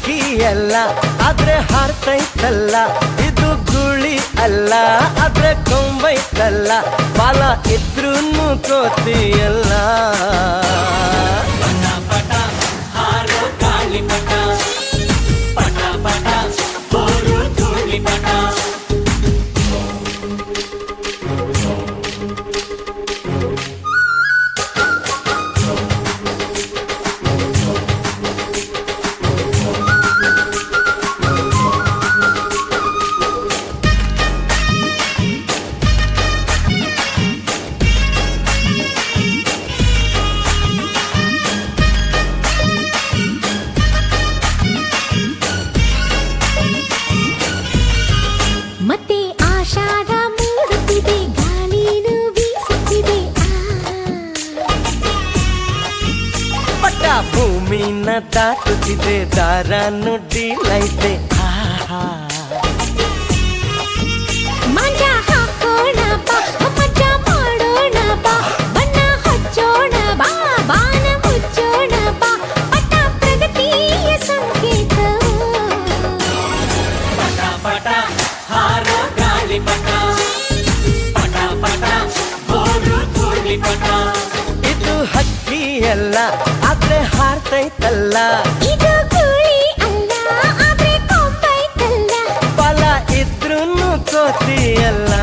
ಹಕ್ಕಿ ಅಲ್ಲ ಆದ್ರೆ ಹಾರ್ತೈತಲ್ಲ, ಇದು ಗುಳಿ ಅಲ್ಲ ಆದ್ರೆ ಕೊಂಬೈತಲ್ಲ, ಬಾಲ ಇದ್ರೂನು ಕೋತಿಯಲ್ಲ. ಪಟ ಪಟ ಹಾರೋ ಗಾಳಿ ಪಟ, ಪಟ ಪಟ ಬೋರು ಧೂಳಿ ಪಟ. ಮತ್ತೆ ಆಷಾಢ ಮೂಡುತ್ತಿದೆ, ಗಾಳಿನೂ ಬೀಸುತ್ತಿದೆ. ಪಟ್ಟ ಭೂಮಿನ ದಾಟುತ್ತಿದೆ, ದಾರ ನುಡ್ಡಿಲೈತೆ. ಮಜಾ ಹಾಕೋಣ ಬಾ, ಮಜಾ ಮಾಡೋಣ ಬಾ, ಬಣ್ಣ ಹಚ್ಚೋಣ ಬಾ, ಬಾನ ಮುಚ್ಚೋಣ ಬಾ, ಪಟ ಪ್ರಗತಿಯ ಸಂಕೇತ. ಪಟ ಪಟ ಹಾರೋ ಗಾಳಿ ಪಟ, ಪಟ ಪಟ ಬೋರು ಧೂಳಿ ಪಟ. ಇದು ಹಕ್ಕಿ ಅಲ್ಲ ಆದ್ರೆ ಹಾರ್ತೈತಲ್ಲ, ಇದು ಗೂಳಿ ಅಲ್ಲ ಆದ್ರೆ ಕೊಂಬೈತಲ್ಲ, ಬಲ ಇದ್ರೂನು ಕೋತಿಯಲ್ಲ.